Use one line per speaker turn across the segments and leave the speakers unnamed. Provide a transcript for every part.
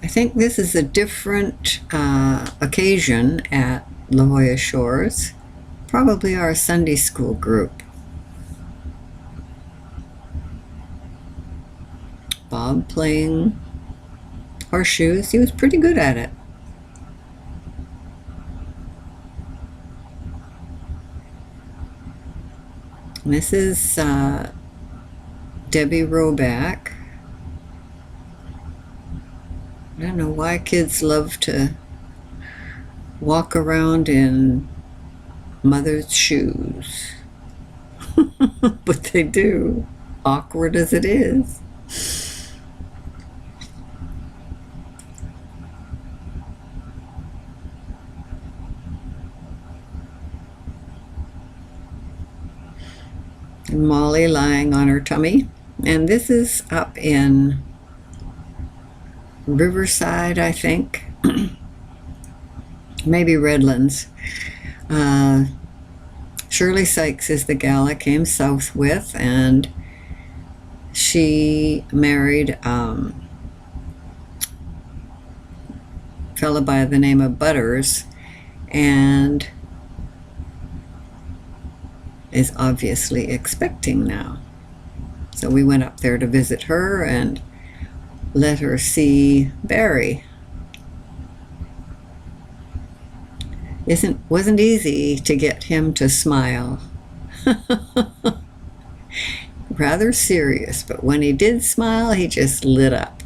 I think this is a different occasion at La Jolla Shores, probably our Sunday school group. Bob playing horseshoes. He was pretty good at it. This is Debbie Roback. I don't know why kids love to walk around in mother's shoes, but they do, awkward as it is. And Molly lying on her tummy. And this is up in Riverside, I think. Maybe Redlands. Shirley Sykes is the gal I came south with, and she married a fella by the name of Butters, and is obviously expecting now. So we went up there to visit her and let her see Barry. Wasn't easy to get him to smile. Rather serious, but when he did smile, he just lit up.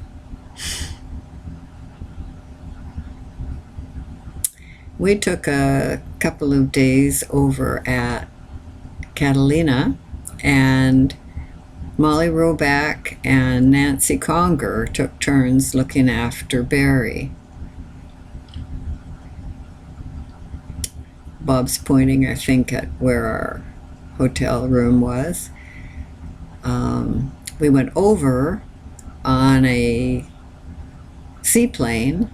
We took a couple of days over at Catalina, and Molly Roback and Nancy Conger took turns looking after Barry. Bob's pointing, I think, at where our hotel room was. We went over on a seaplane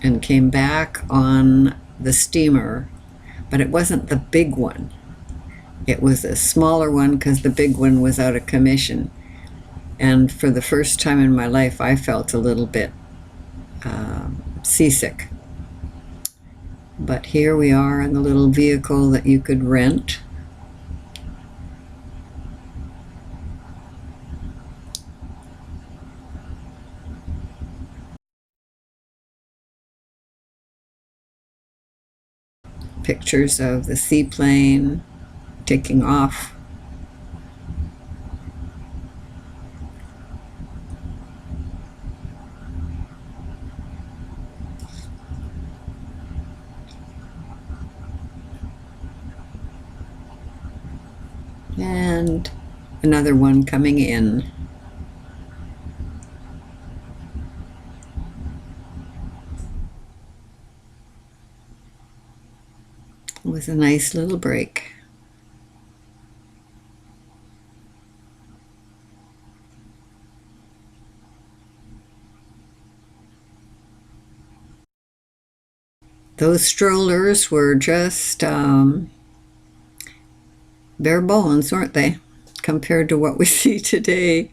and came back on the steamer, but it wasn't the big one. It was a smaller one because the big one was out of commission. And for the first time in my life, I felt a little bit seasick. But here we are in the little vehicle that you could rent. Pictures of the seaplane taking off. And another one coming in. It was a nice little break. Those strollers were just bare bones, weren't they, compared to what we see today.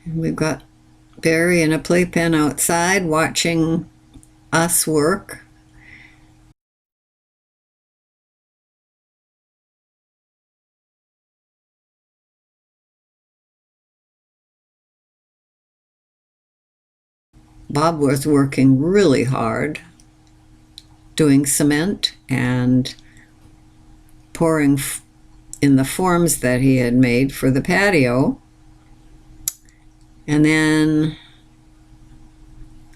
And we've got Barry in a playpen outside watching us work. Bob was working really hard, doing cement and pouring in the forms that he had made for the patio. And then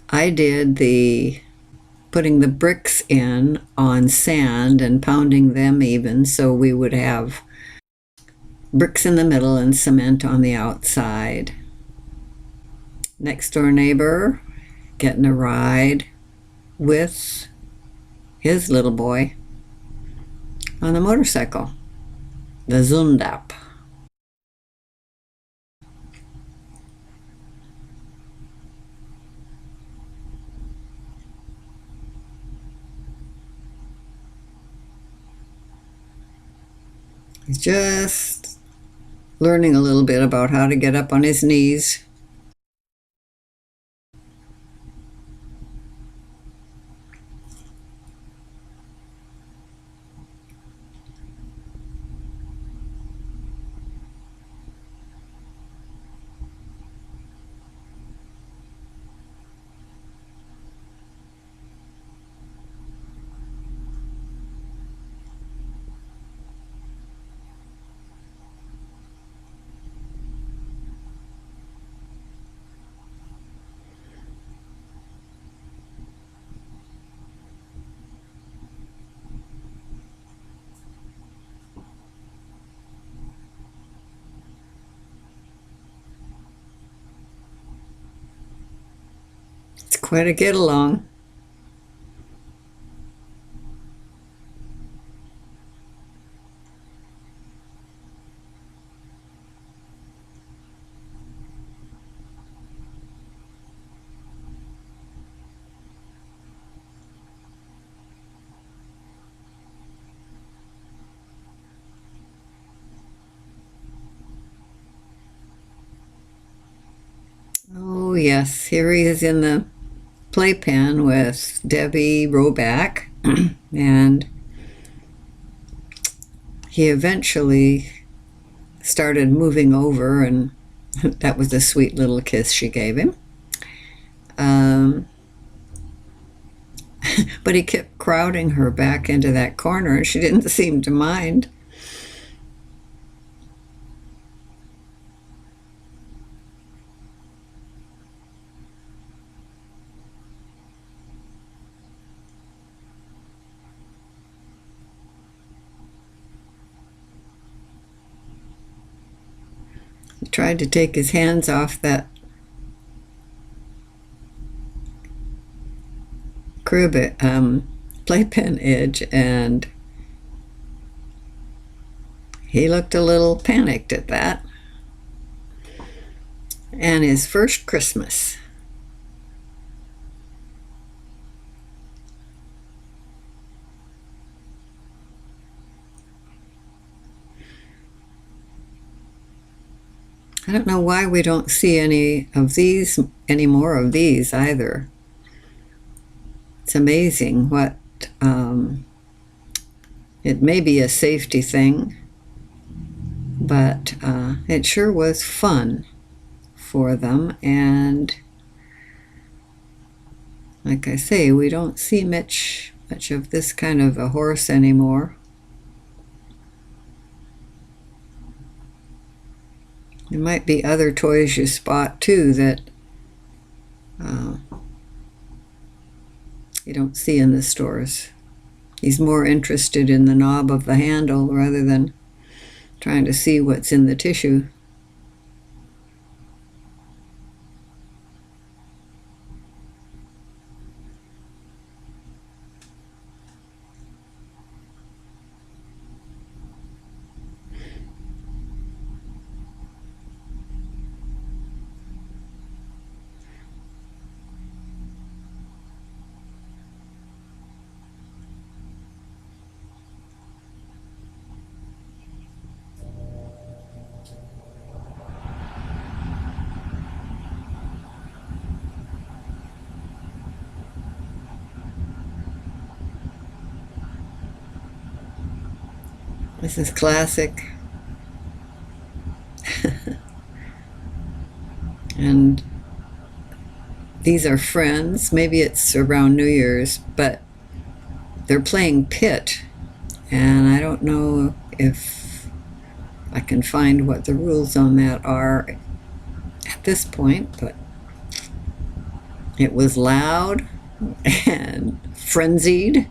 I did the putting the bricks in on sand and pounding them even, so we would have bricks in the middle and cement on the outside. Next door neighbor getting a ride with his little boy. on the motorcycle, the Zundap. He's just learning a little bit about how to get up on his knees. It's quite a get along. Oh, yes, here he is in the playpen with Debbie Roback, and he eventually started moving over, and that was a sweet little kiss she gave him. But he kept crowding her back into that corner, and she didn't seem to mind. He tried to take his hands off that crib playpen edge, and he looked a little panicked at that. And his first Christmas. I don't know why we don't see any more of these either. It's amazing what it may be a safety thing, but it sure was fun for them. And like I say, we don't see much of this kind of a horse anymore. There might be other toys you spot too that you don't see in the stores. He's more interested in the knob of the handle rather than trying to see what's in the tissue. This is classic. And these are friends. Maybe it's around New Year's, but they're playing pit. And I don't know if I can find what the rules on that are at this point, but it was loud and frenzied.